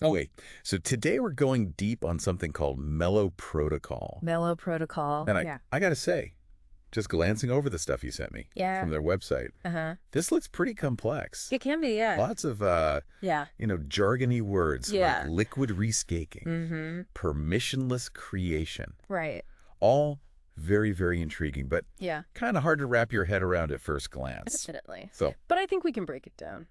Oh, wait. So today we're going deep on something called Mellow Protocol. Mellow Protocol. And Yeah. I got to say, just glancing over the stuff you sent me Yeah. from their website, Uh-huh. this looks pretty complex. It can be, yeah. Lots of, Yeah. jargony words Yeah. like liquid restaking, Mm-hmm. permissionless creation. Right. All very, very intriguing, but Yeah. kind of hard to wrap your head around at first glance. Definitely. So, But I think we can break it down.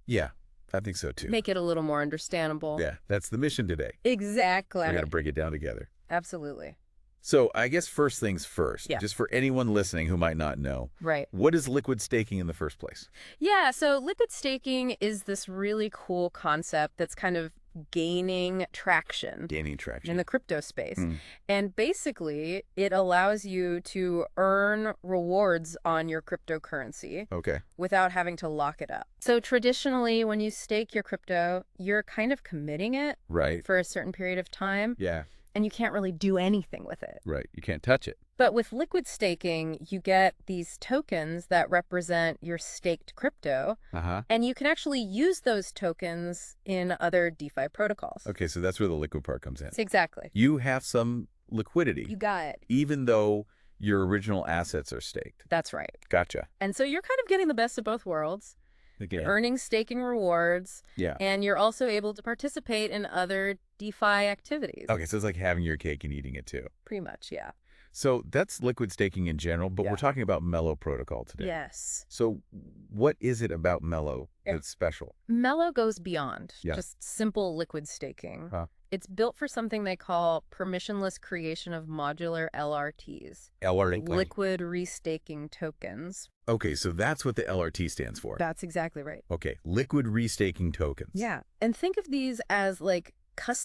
yeah, I think so too. Make it a little more understandable. Yeah, that's the mission today. Exactly. We got to break it down together. Absolutely. So I guess first things first, Yeah. just for anyone listening who might not know, Right. what is liquid staking in the first place? Yeah, so liquid staking is this really cool concept that's kind of gaining traction Gaining traction. in the crypto space. Hmm. And basically, it allows you to earn rewards on your cryptocurrency Okay. without having to lock it up. So traditionally, when you stake your crypto, you're kind of committing it Right. for a certain period of time, Yeah. and you can't really do anything with it. Right. You can't touch it. But with liquid staking, you get these tokens that represent your staked crypto, Uh-huh. and you can actually use those tokens in other DeFi protocols. Okay, so that's where the liquid part comes in. Exactly. You have some liquidity, You got it. even though your original assets are staked. That's right. Gotcha. And so you're kind of getting the best of both worlds. Okay. You're earning staking rewards, Yeah. and you're also able to participate in other DeFi activities. Okay, so it's like having your cake and eating it too. Pretty much, yeah. So that's liquid staking in general, but Yeah. we're talking about Mellow Protocol today. Yes. So what is it about Mellow Yeah. that's special? Mellow goes beyond Yeah. just simple liquid staking. Huh. It's built for something they call permissionless creation of modular LRTs, LRT. liquid restaking tokens. Okay, so that's what the LRT stands for. That's exactly right. Okay, liquid restaking tokens. Yeah. And think of these as like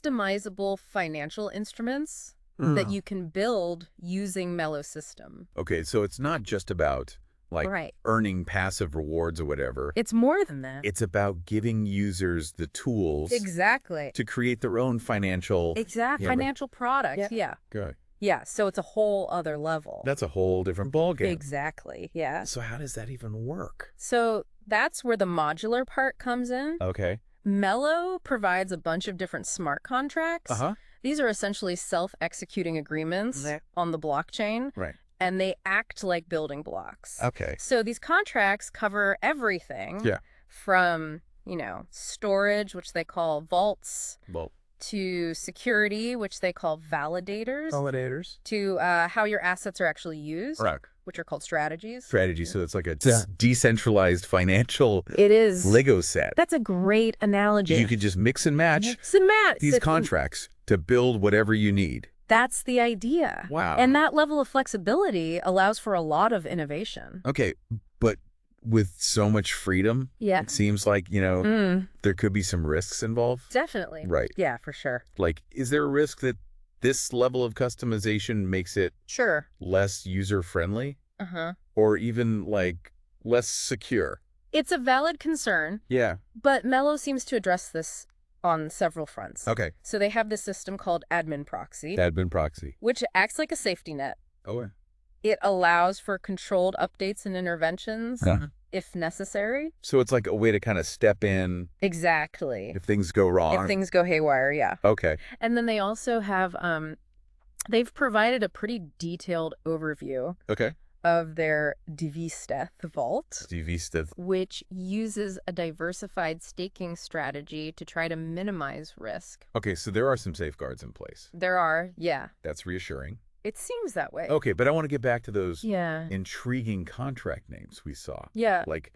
customizable financial instruments that you can build using Mellow system. Okay, so it's not just about like Right. earning passive rewards or whatever. It's more than that. It's about giving users the tools Exactly. to create their own financial. Exactly. Yeah, but- Financial product. Yeah. Good. Yeah. So it's a whole other level. That's a whole different ballgame. Exactly. Yeah. So how does that even work? So that's where the modular part comes in. Okay. Mellow provides a bunch of different smart contracts. Uh-huh. These are essentially self-executing agreements on the blockchain, Right. and they act like building blocks. Okay. So these contracts cover everything Yeah. from, storage, which they call vaults, Well, to security, which they call validators, validators. to how your assets are actually used, Right. which are called strategies. Strategy. So it's like a decentralized financial It is. Lego set. That's a great analogy. You could just mix and match these contracts to build whatever you need. That's the idea. Wow. And that level of flexibility allows for a lot of innovation. Okay, but with so much freedom, Yeah. it seems like, there could be some risks involved. Definitely. Right. Yeah, for sure. Like, is there a risk that this level of customization makes it Sure. less user-friendly Uh-huh. or even, like, less secure? It's a valid concern, Yeah. but Mellow seems to address this on several fronts. Okay. So they have this system called admin proxy, Admin proxy. which acts like a safety net. Oh, yeah. It allows for controlled updates and interventions Uh-huh. if necessary. So it's like a way to kind of step in Exactly. if things go wrong. If things go haywire, yeah. Okay. And then they also have, they've provided a pretty detailed overview Okay. of their Divisteth vault, Divisteth. which uses a diversified staking strategy to try to minimize risk. Okay, so there are some safeguards in place. There are, yeah. That's reassuring. It seems that way. Okay, but I want to get back to those Yeah. intriguing contract names we saw. Yeah. Like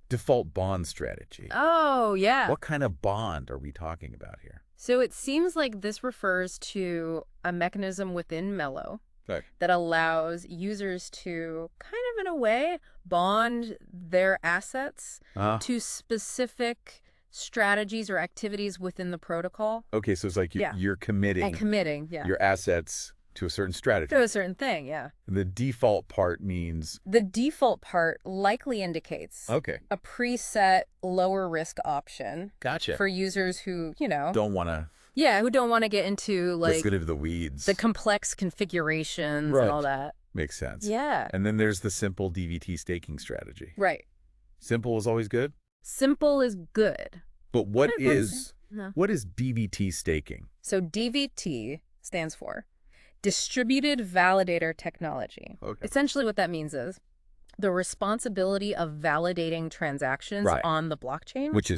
default bond strategy. Oh, yeah. What kind of bond are we talking about here? So it seems like this refers to a mechanism within Mellow Okay. that allows users to kind of, in a way, bond their assets to specific strategies or activities within the protocol. Okay, so it's like Yeah. you're committing And committing, yeah. your assets to a certain strategy. To a certain thing, yeah. The default part means, The default part likely indicates okay, a preset lower risk option gotcha. for users who, Don't want to who don't want to get into just get into the weeds. the complex configurations Right. and all that. Makes sense. Yeah. And then there's the simple DVT staking strategy. Right. Simple is always good. Simple is good. But what 100%. is No. What is DVT staking? So DVT stands for Distributed Validator Technology. Okay. Essentially what that means is the responsibility of validating transactions on the blockchain, which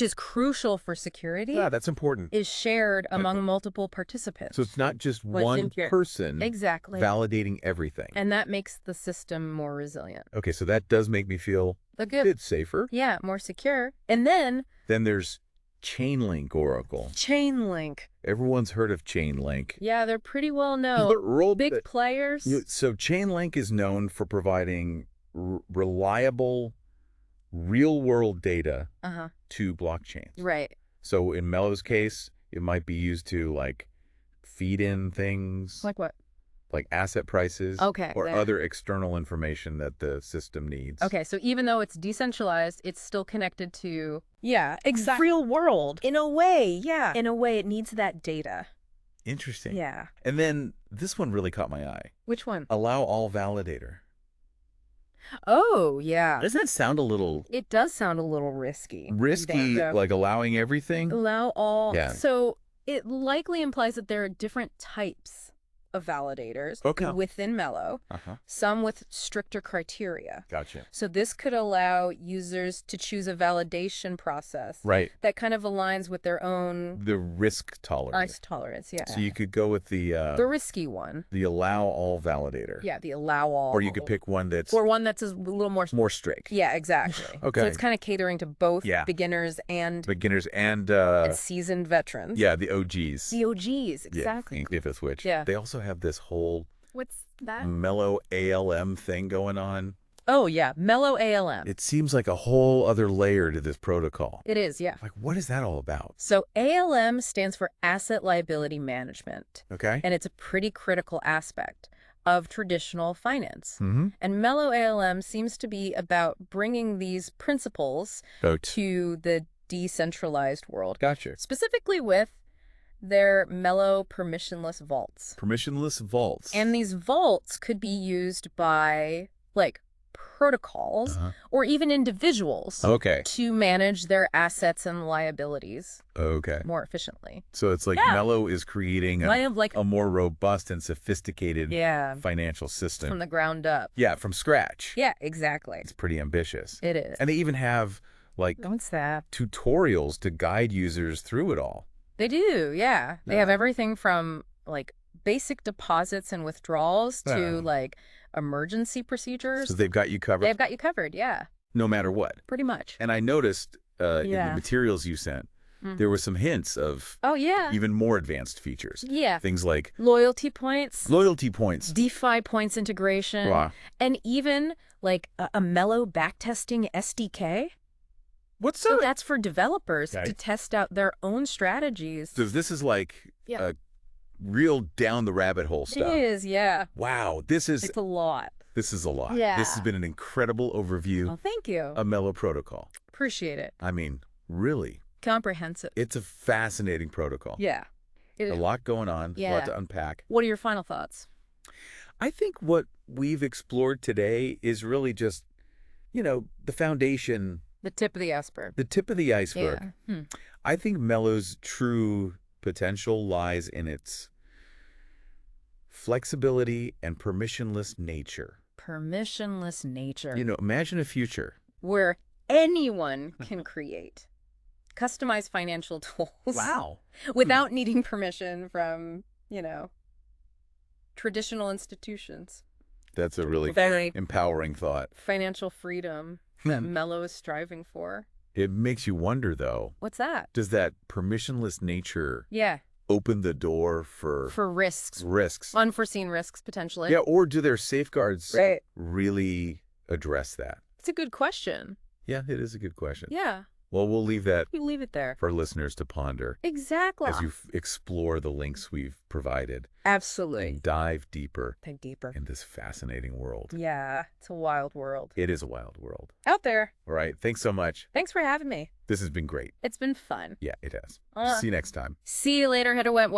is crucial for security. Yeah, that's important. Is shared among multiple participants. So it's not just one person validating everything. And that makes the system more resilient. Okay, so that does make me feel a bit safer. Yeah, more secure. And then there's Chainlink Oracle. Chainlink. Everyone's heard of Chainlink. Yeah, they're pretty well known. Big players. So Chainlink is known for providing reliable, real-world data to blockchains. Right. So in Mellow's case, it might be used to, like, feed in things. Like what? Like asset prices. Okay. Or other external information that the system needs. Okay, so even though it's decentralized, it's still connected to... Yeah, exactly. Real world. In a way, yeah. In a way, it needs that data. Interesting. Yeah. And then this one really caught my eye. Which one? Allow all validator. Oh, yeah. Doesn't that sound a little... It does sound a little risky. Risky, like allowing everything? Allow all... Yeah. So it likely implies that there are different types of validators within Mellow, some with stricter criteria. Gotcha. So this could allow users to choose a validation process that kind of aligns with their own... The risk tolerance. Yeah. So you could go with the risky one. The allow all validator. Yeah, the allow all. Or you could pick one that's... Or one that's a little more strict. Yeah, exactly. Okay. So it's kind of catering to both beginners and... and seasoned veterans. Yeah, the OGs. The OGs, exactly. Yeah, if it's which. Yeah. They also have this whole... What's that? Mellow ALM thing going on. Oh, yeah. Mellow ALM. It seems like a whole other layer to this protocol. It is, yeah. Like, what is that all about? So ALM stands for Asset Liability Management. Okay. And it's a pretty critical aspect of traditional finance. Mm-hmm. And Mellow ALM seems to be about bringing these principles to the decentralized world. Gotcha. Specifically with their Mellow permissionless vaults. Permissionless vaults. And these vaults could be used by, like, protocols or even individuals to manage their assets and liabilities more efficiently. So it's like Mellow is creating a more robust and sophisticated financial system. From the ground up. Yeah, from scratch. Yeah, exactly. It's pretty ambitious. It is. And they even have, like, what's that? Tutorials to guide users through it all. They do, yeah. They have everything from, like, basic deposits and withdrawals to, like, emergency procedures. So they've got you covered? They've got you covered, yeah. No matter what? Pretty much. And I noticed in the materials you sent, there were some hints of even more advanced features. Yeah. Things like... Loyalty points. DeFi points integration. And even, like, a Mellow backtesting SDK. So that's for developers to test out their own strategies. So this is like a real down the rabbit hole stuff. It is, yeah. Wow, it's a lot. This is a lot. Yeah. This has been an incredible overview. Well, thank you. Of Mellow Protocol. Appreciate it. I mean, really. Comprehensive. It's a fascinating protocol. Yeah. A lot going on, a lot to unpack. What are your final thoughts? I think what we've explored today is really just, the foundation... The tip of the iceberg. The tip of the iceberg. Yeah. I think Mellow's true potential lies in its flexibility and permissionless nature. Permissionless nature. Imagine a future where anyone can create customized financial tools. Wow. Without needing permission from, traditional institutions. That's a really empowering thought. Financial freedom. That Mellow is striving for. It makes you wonder, though. What's that? Does that permissionless nature open the door for risks? Risks. Unforeseen risks, potentially. Yeah, or do their safeguards really address that? It's a good question. Yeah, it is a good question. Yeah. Well, we'll leave that there for listeners to ponder. Exactly. As you explore the links we've provided. Absolutely. And dive deeper. In this fascinating world. Yeah, it's a wild world. It is a wild world. Out there. All right. Thanks so much. Thanks for having me. This has been great. It's been fun. Yeah, it has. See you next time. See you later, Header Went.